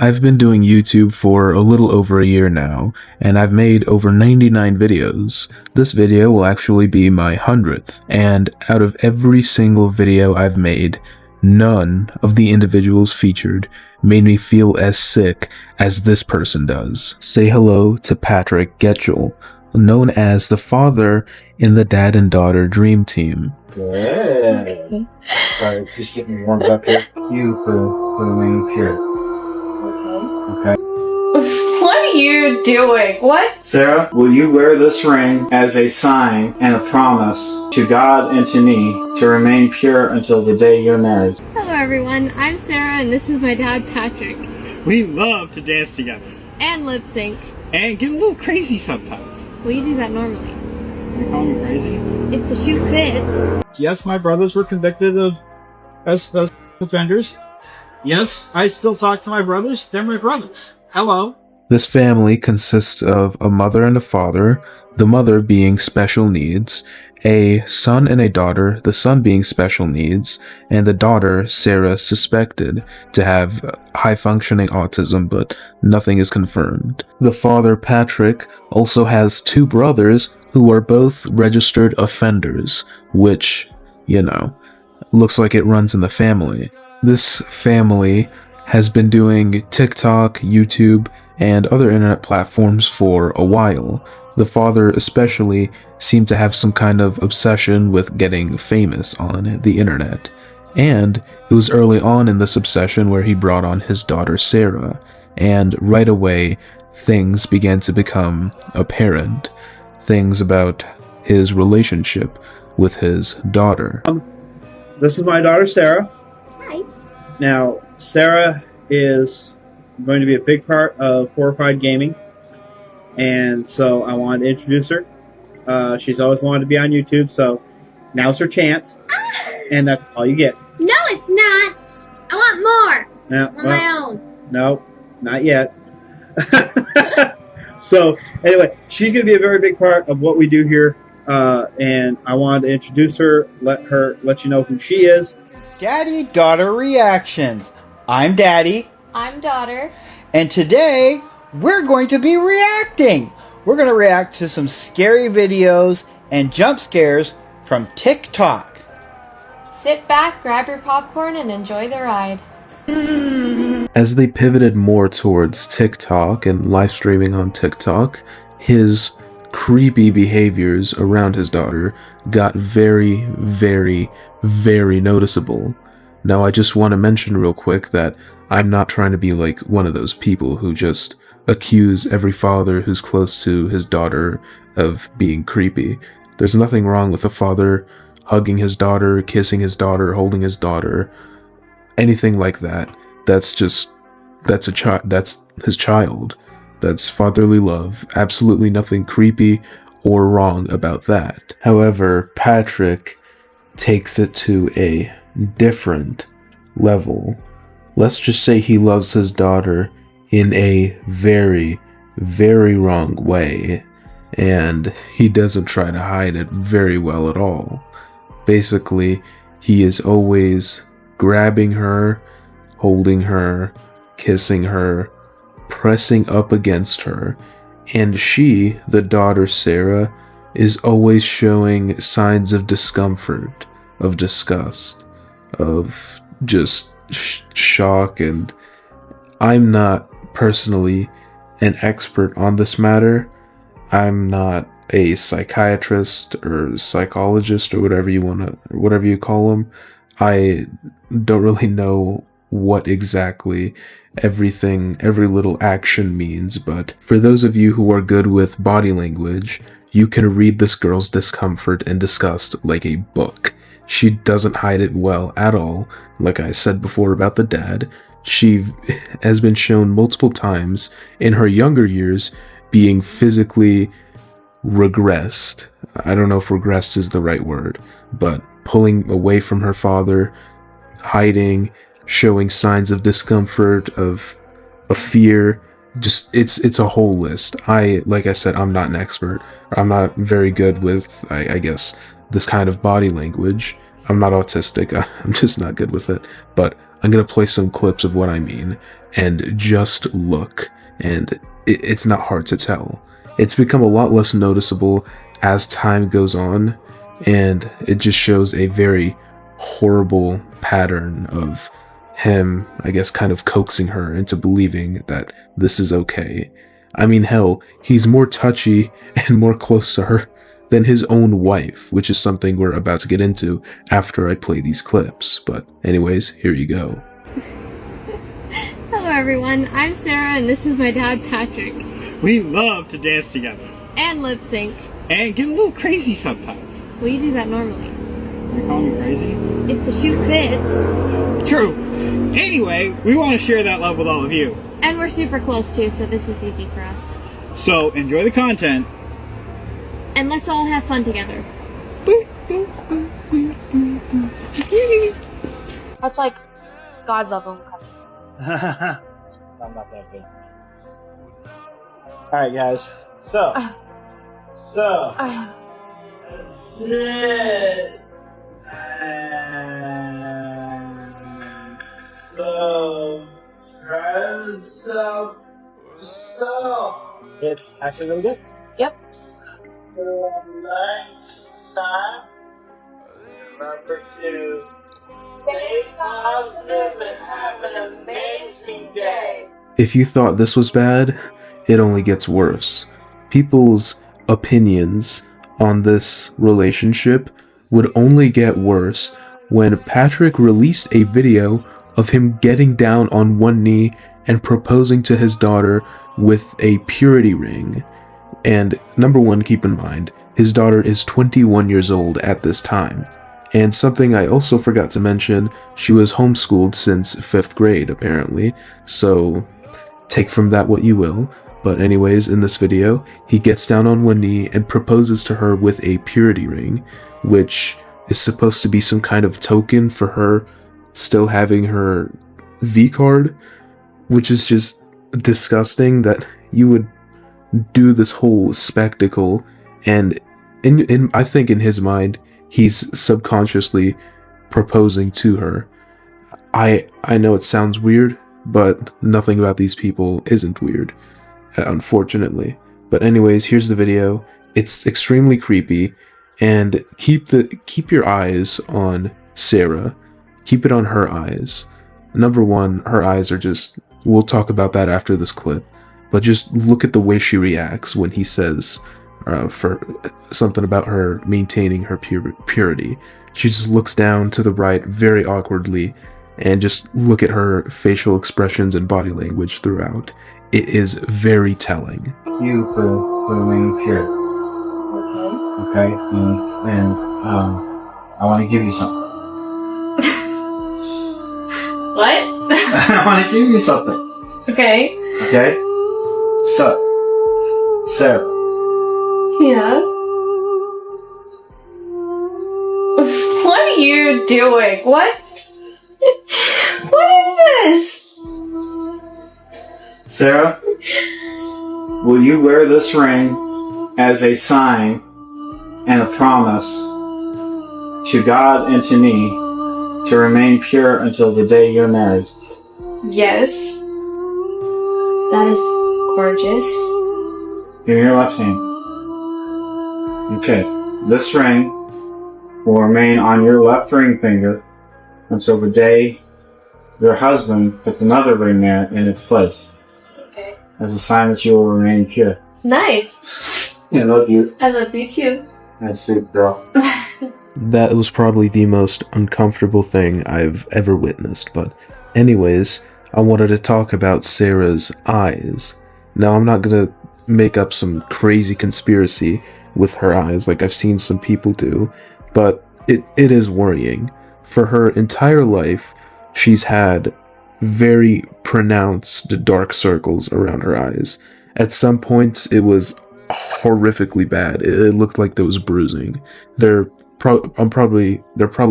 I've been doing YouTube for a little over a year now, and I've made over 99 videos. This video will actually be my 100th, and out of every single video I've made, none of the individuals featured made me feel as sick as this person does. Say hello to Patrick Gilles, known as the father in the dad and daughter dream team. Good. Sorry, just getting warmed up here. You for the wing here. Okay. What are you doing? What? Sarah, will you wear this ring as a sign and a promise to God and to me to remain pure until the day you're married? Hello everyone, I'm Sarah and this is my dad Patrick. We love to dance together. And lip sync. And get a little crazy sometimes. Well, you do that normally. You call me crazy? If the shoe fits. Yes, my brothers were convicted of as offenders. Yes, I still talk to my brothers. They're my brothers. Hello. This family consists of a mother and a father, the mother being special needs, a son and a daughter, the son being special needs, and the daughter, Sarah, suspected to have high-functioning autism, but nothing is confirmed. The father, Patrick, also has two brothers who are both registered offenders, which, you know, looks like it runs in the family. This family has been doing TikTok, YouTube, and other internet platforms for a while. The father especially seemed to have some kind of obsession with getting famous on the internet. And it was early on in this obsession where he brought on his daughter Sarah, and right away things began to become apparent. Things about his relationship with his daughter. This is my daughter Sarah. Hi. Now, Sarah is going to be a big part of Horrified Gaming, and so I wanted to introduce her. She's always wanted to be on YouTube, so now's her chance, and that's all you get. No, it's not. I want more. Yeah, On my own. No, not yet. So anyway, she's going to be a very big part of what we do here, and I wanted to introduce her, let you know who she is. Daddy-daughter reactions. I'm Daddy. I'm daughter. And today, we're going to be reacting. We're going to react to some scary videos and jump scares from TikTok. Sit back, grab your popcorn, and enjoy the ride. As they pivoted more towards TikTok and live streaming on TikTok, his creepy behaviors around his daughter got very, very, very noticeable. Now, I just want to mention real quick that I'm not trying to be like one of those people who just accuse every father who's close to his daughter of being creepy. There's nothing wrong with a father hugging his daughter, kissing his daughter, holding his daughter, anything like that. That's his child. That's fatherly love. Absolutely nothing creepy or wrong about that. However, Patrick takes it to a different level. Let's just say he loves his daughter in a very, very wrong way, and he doesn't try to hide it very well at all. Basically, he is always grabbing her, holding her, kissing her, pressing up against her, and she, the daughter Sarah, is always showing signs of discomfort, of disgust, of just shock. And I'm not personally an expert on this matter. I'm not a psychiatrist or psychologist or whatever you call them. I don't really know what exactly every little action means, but for those of you who are good with body language, you can read this girl's discomfort and disgust like a book. She doesn't hide it well at all. Like I said before about the dad, she has been shown multiple times in her younger years being physically regressed. I don't know if regressed is the right word, but pulling away from her father, hiding, showing signs of discomfort, of fear. Just it's a whole list. Like I said, I'm not an expert. I'm not very good with, I guess, this kind of body language. I'm not autistic. I'm just not good with it. But I'm gonna play some clips of what I mean, and just look, and it's not hard to tell. It's become a lot less noticeable as time goes on, and it just shows a very horrible pattern of him, I guess, kind of coaxing her into believing that this is okay. I mean, hell, he's more touchy and more close to her than his own wife, which is something we're about to get into after I play these clips. But anyways, here you go. Hello everyone, I'm Sarah and this is my dad Patrick. We love to dance together. And lip sync. And get a little crazy sometimes. Well, you do that normally. You call me crazy? If the shoe fits. True. Anyway, we want to share that love with all of you. And we're super close too, so this is easy for us. So enjoy the content. And let's all have fun together. That's like God love him. I'm not that good. Alright, guys. So. Sit. And so. Dress up. So. It's actually really good. Yep. Next time, remember to stay positive and have an amazing day. If you thought this was bad, it only gets worse. People's opinions on this relationship would only get worse when Patrick released a video of him getting down on one knee and proposing to his daughter with a purity ring. And number one, keep in mind, his daughter is 21 years old at this time. And something I also forgot to mention, she was homeschooled since 5th grade, apparently. So take from that what you will. But anyways, in this video, he gets down on one knee and proposes to her with a purity ring, which is supposed to be some kind of token for her still having her V card, which is just disgusting that you would do this whole spectacle, and I think in his mind he's subconsciously proposing to her. I know it sounds weird, but nothing about these people isn't weird, unfortunately. But anyways, here's the video. It's extremely creepy, and keep your eyes on Sarah. Keep it on her eyes. Number one, her eyes are just, we'll talk about that after this clip. But just look at the way she reacts when he says for something about her maintaining her purity. She just looks down to the right very awkwardly, and just look at her facial expressions and body language throughout. It is very telling. You for remaining pure. Okay? And I want to give you something. What? I want to give you something. Okay. Okay? So, Sarah. Yeah. What are you doing? What? What is this? Sarah, will you wear this ring as a sign and a promise to God and to me to remain pure until the day you're married? Yes. That is gorgeous. Give me your left hand. Okay. This ring will remain on your left ring finger until the day your husband puts another ring there in its place. Okay. As a sign that you will remain pure. Nice. I love you. I love you too. That's sweet, girl. That was probably the most uncomfortable thing I've ever witnessed, but anyways, I wanted to talk about Sarah's eyes. Now, I'm not gonna make up some crazy conspiracy with her eyes like I've seen some people do, but it is worrying. For her entire life, she's had very pronounced dark circles around her eyes. At some points, it was horrifically bad. It looked like there was bruising. There probably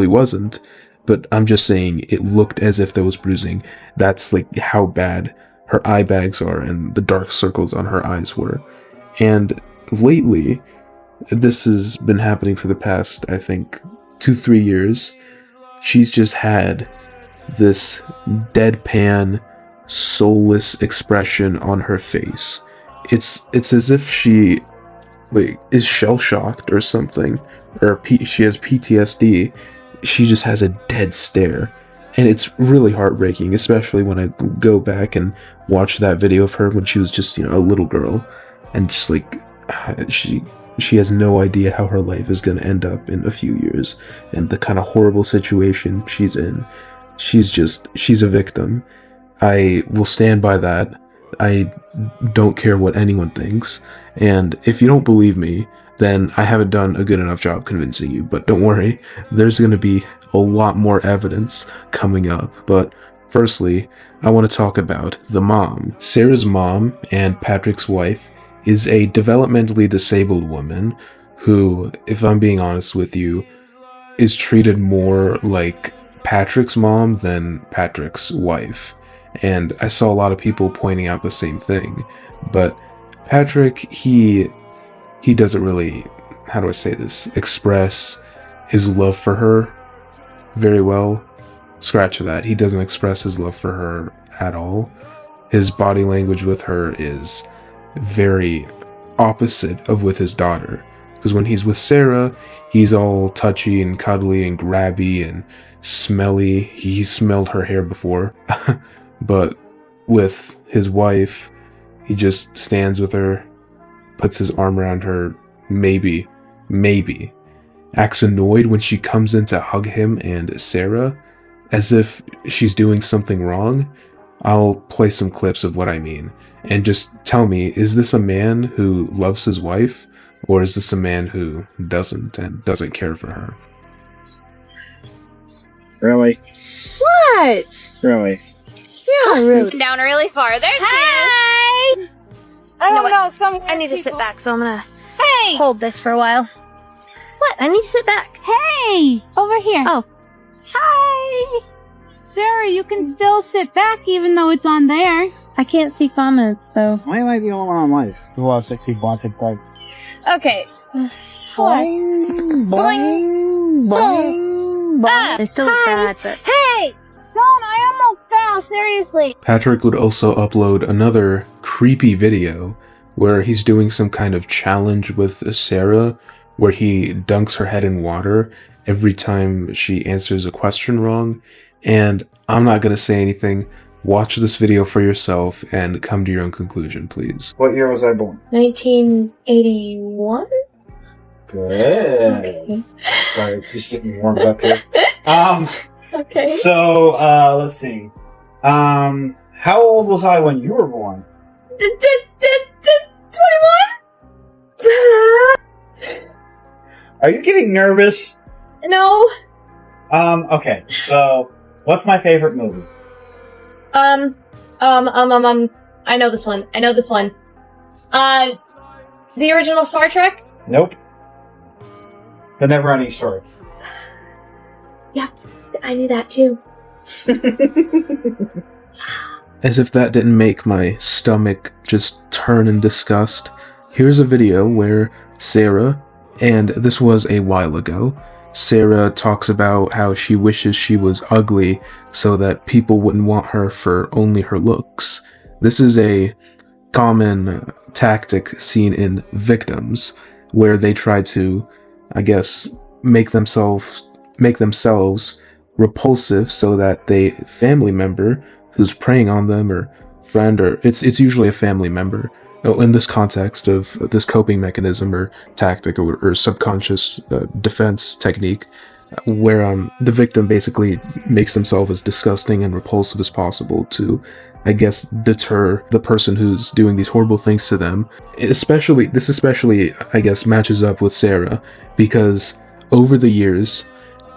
wasn't, but I'm just saying it looked as if there was bruising. That's like how bad her eye bags are and the dark circles on her eyes were. And lately, this has been happening for the past, I think, 2-3 years. She's just had this deadpan, soulless expression on her face. It's as if she is shell shocked or something, or she has PTSD. She just has a dead stare, and it's really heartbreaking, especially when I go back and watch that video of her when she was just a little girl, and just she has no idea how her life is going to end up in a few years, and the kind of horrible situation she's in. She's a victim. I will stand by that. I don't care what anyone thinks, and if you don't believe me, then I haven't done a good enough job convincing you. But don't worry, there's going to be a lot more evidence coming up. But firstly, I want to talk about the mom. Sarah's mom and Patrick's wife is a developmentally disabled woman who, if I'm being honest with you, is treated more like Patrick's mom than Patrick's wife. And I saw a lot of people pointing out the same thing. But Patrick, he doesn't really, how do I say this, express his love for her very well. Scratch that. He doesn't express his love for her at all. His body language with her is very opposite of with his daughter. Because when he's with Sarah, he's all touchy and cuddly and grabby and smelly. He smelled her hair before. But with his wife, he just stands with her, puts his arm around her, maybe, acts annoyed when she comes in to hug him and Sarah, as if she's doing something wrong. I'll play some clips of what I mean, and just tell me, is this a man who loves his wife, or is this a man who doesn't and doesn't care for her? Really? What? Really? Yeah, really. Down really far. There's Hi! I don't know. I need to sit back, so I'm gonna hold this for a while. What? I need to sit back. Hey! Over here. Oh. Hi! Sarah, you can still sit back even though it's on there. I can't see comments, though. Why am I the only one on live? There's a lot of sexy blonde type. Okay. Boing, boing, boing, boing. They still look bad, but... Hey! Don't, I almost fell, seriously. Patrick would also upload another creepy video where he's doing some kind of challenge with Sarah, where he dunks her head in water every time she answers a question wrong. And I'm not going to say anything. Watch this video for yourself and come to your own conclusion, please. What year was I born? 1981? Good. Okay. Sorry, just getting warmed up here. Okay. So, let's see. How old was I when you were born? 21? Are you getting nervous? No. Okay, so, what's my favorite movie? I know this one. The original Star Trek? Nope. The Never-Ending Story. Yeah, I knew that too. As if that didn't make my stomach just turn in disgust, here's a video where Sarah, and this was a while ago, Sarah talks about how she wishes she was ugly so that people wouldn't want her for only her looks. This is a common tactic seen in victims, where they try to, I guess, make themselves repulsive so that the family member who's preying on them, or friend, or it's usually a family member, in this context of this coping mechanism or tactic or subconscious defense technique, where the victim basically makes themselves as disgusting and repulsive as possible to, I guess, deter the person who's doing these horrible things to them. This especially, I guess, matches up with Sarah, because over the years,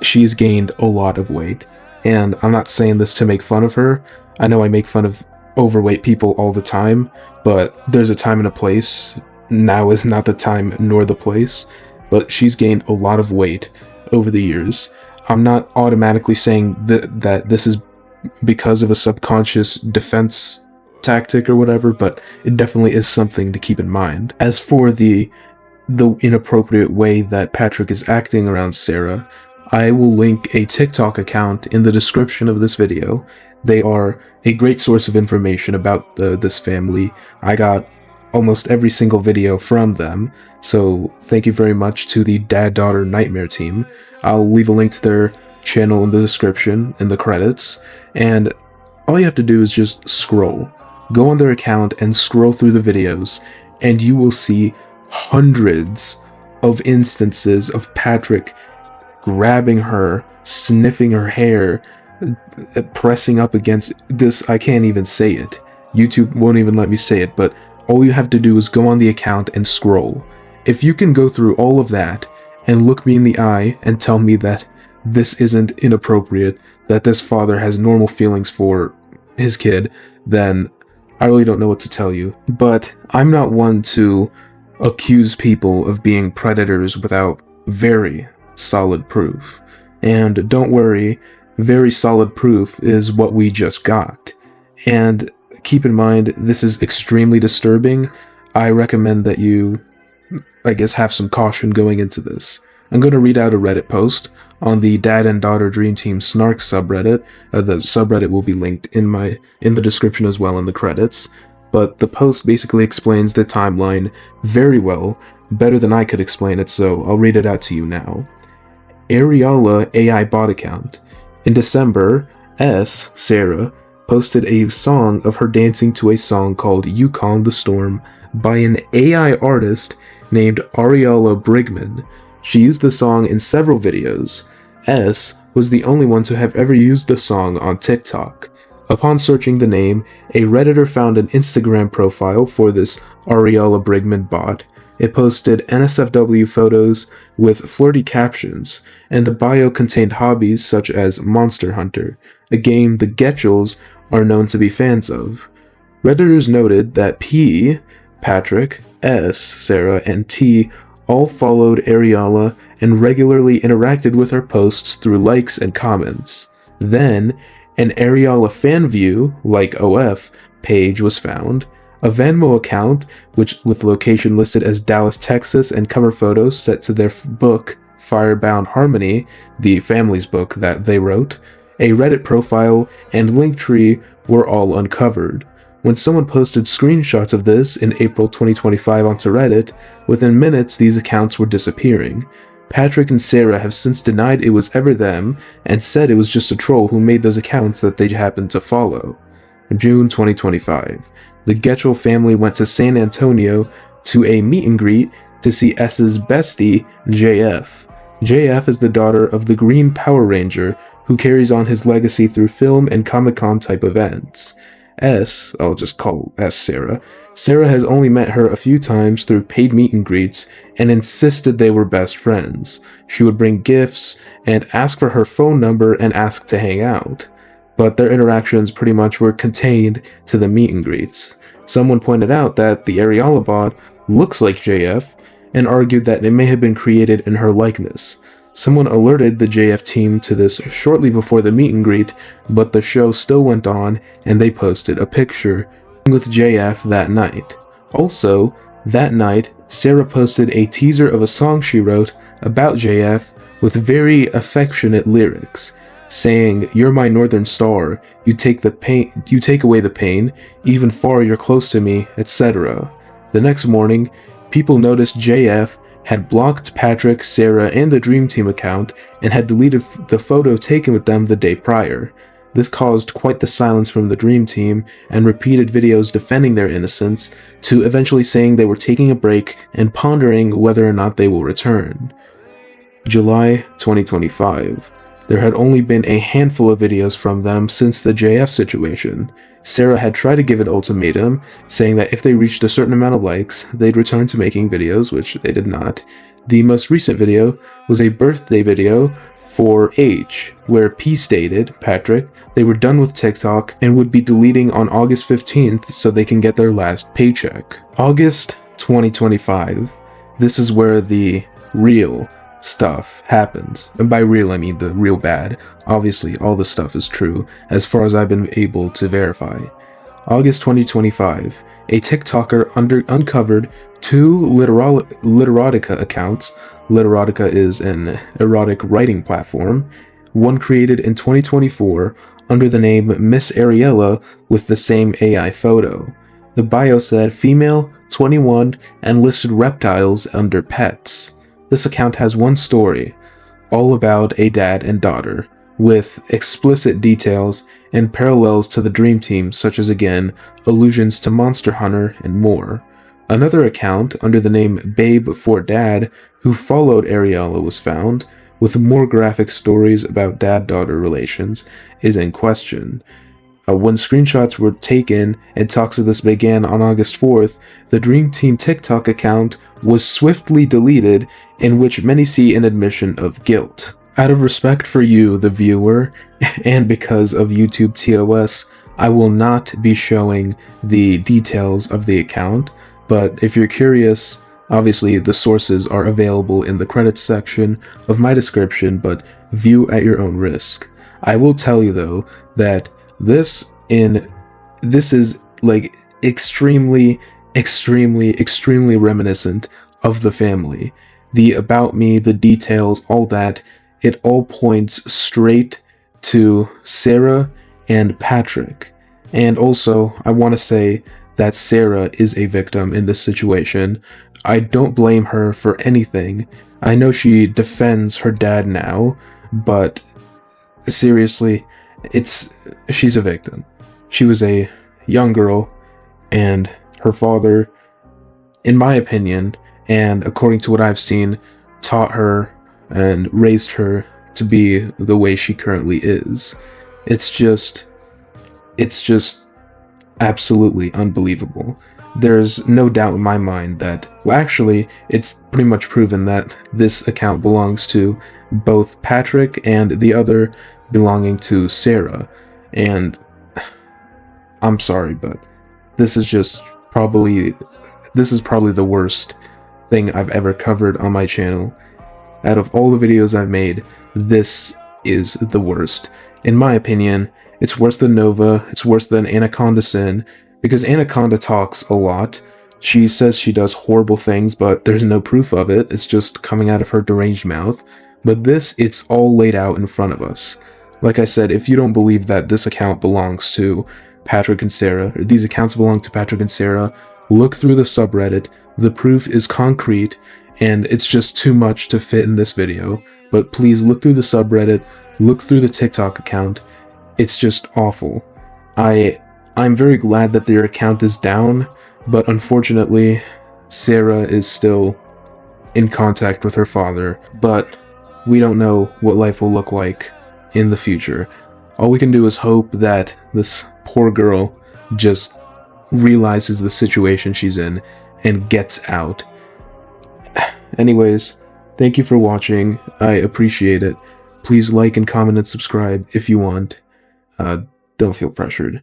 she's gained a lot of weight. And I'm not saying this to make fun of her. I know I make fun of overweight people all the time, but there's a time and a place. Now is not the time nor the place. But she's gained a lot of weight over the years. I'm not automatically saying that this is because of a subconscious defense tactic or whatever, but it definitely is something to keep in mind. As for the inappropriate way that Patrick is acting around Sarah, I will link a TikTok account in the description of this video. They are a great source of information about this family. I got almost every single video from them, so thank you very much to the Dad-Daughter Nightmare team. I'll leave a link to their channel in the description, in the credits, and all you have to do is just scroll. Go on their account and scroll through the videos, and you will see hundreds of instances of Patrick grabbing her, sniffing her hair, pressing up against this. I can't even say it. YouTube won't even let me say it, but all you have to do is go on the account and scroll. If you can go through all of that and look me in the eye and tell me that this isn't inappropriate, that this father has normal feelings for his kid, then I really don't know what to tell you. But I'm not one to accuse people of being predators without very solid proof. And don't worry, very solid proof is what we just got. And keep in mind, this is extremely disturbing. I recommend that you, I guess, have some caution going into this. I'm going to read out a Reddit post on the Dad and Daughter Dream Team Snark subreddit. The subreddit will be linked in the description as well in the credits. But the post basically explains the timeline very well, better than I could explain it, so I'll read it out to you now. Ariela AI bot account. In December, Sarah, posted a song of her dancing to a song called You Calm the Storm by an AI artist named Ariela Brigman. She used the song in several videos. S was the only one to have ever used the song on TikTok. Upon searching the name, a Redditor found an Instagram profile for this Ariela Brigman bot. It posted NSFW photos with flirty captions, and the bio contained hobbies such as Monster Hunter, a game the Gilles are known to be fans of. Redditors noted that P, Patrick, S, Sarah, and T all followed Ariela and regularly interacted with her posts through likes and comments. Then, an Ariela fan view, like OF, page was found, a Venmo account, which with location listed as Dallas, Texas, and cover photos set to their book, Firebound Harmony, the family's book that they wrote, a Reddit profile, and Linktree were all uncovered. When someone posted screenshots of this in April 2025 onto Reddit, within minutes these accounts were disappearing. Patrick and Sarah have since denied it was ever them and said it was just a troll who made those accounts that they happened to follow. June 2025. The Gilles family went to San Antonio to a meet and greet to see S's bestie, JF. JF is the daughter of the Green Power Ranger who carries on his legacy through film and Comic-Con type events. S, I'll just call S Sarah. Sarah has only met her a few times through paid meet and greets and insisted they were best friends. She would bring gifts and ask for her phone number and ask to hang out. But their interactions pretty much were contained to the meet and greets. Someone pointed out that the Ariela bot looks like JF and argued that it may have been created in her likeness. Someone alerted the JF team to this shortly before the meet and greet, but the show still went on and they posted a picture with JF that night. Also, that night, Sarah posted a teaser of a song she wrote about JF with very affectionate lyrics, saying, "You're my northern star, you take away the pain, even far you're close to me," etc. The next morning, people noticed JF had blocked Patrick, Sarah, and the Dream Team account and had deleted the photo taken with them the day prior. This caused quite the silence from the Dream Team and repeated videos defending their innocence, to eventually saying they were taking a break and pondering whether or not they will return. July 2025. There had only been a handful of videos from them since the JF situation. Sarah had tried to give an ultimatum, saying that if they reached a certain amount of likes, they'd return to making videos, which they did not. The most recent video was a birthday video for H, where P stated, Patrick, they were done with TikTok and would be deleting on August 15th so they can get their last paycheck. August 2025. This is where the real stuff happens. And by real, I mean the real bad. Obviously, all this stuff is true, as far as I've been able to verify. August 2025, a TikToker uncovered 2 Literotica accounts. Literotica is an erotic writing platform, one created in 2024 under the name Miss Ariela with the same AI photo. The bio said female, 21, and listed reptiles under pets. This account has one story, all about a dad and daughter, with explicit details and parallels to the Dream Team, such as, again, allusions to Monster Hunter and more. Another account, under the name Babe for Dad, who followed Ariela, was found, with more graphic stories about dad-daughter relations, is in question. When screenshots were taken and talks of this began on August 4th, the Dream Team TikTok account was swiftly deleted, in which many see an admission of guilt. Out of respect for you, the viewer, and because of YouTube TOS, I will not be showing the details of the account, but if you're curious, obviously the sources are available in the credits section of my description, but view at your own risk. I will tell you though that this is like extremely reminiscent of the family. The about me, the details, all that, it all points straight to Sarah and Patrick. And also, I want to say that Sarah is a victim in this situation. I don't blame her for anything. I know she defends her dad now, but seriously, she's a victim. She was a young girl, and her father, in my opinion, and according to what I've seen, taught her and raised her to be the way she currently is. It's just absolutely unbelievable. There's no doubt in my mind that, well, actually, it's pretty much proven that this account belongs to both Patrick and the other belonging to Sarah. And I'm sorry, but this is probably the worst thing I've ever covered on my channel. Out of all the videos I've made, this is the worst. In my opinion, it's worse than Nova, it's worse than Anaconda Sin, because Anaconda talks a lot. She says she does horrible things, but there's no proof of it, it's just coming out of her deranged mouth. But this, it's all laid out in front of us. Like I said, if you don't believe that this account belongs to Patrick and Sarah, or these accounts belong to Patrick and Sarah, look through the subreddit. The proof is concrete, and it's just too much to fit in this video. But please look through the subreddit, look through the TikTok account. It's just awful. I'm very glad that their account is down, but unfortunately, Sarah is still in contact with her father, but we don't know what life will look like in the future. All we can do is hope that this poor girl just realizes the situation she's in and gets out. Anyways, thank you for watching. I appreciate it. Please like and comment and subscribe if you want. Don't feel pressured.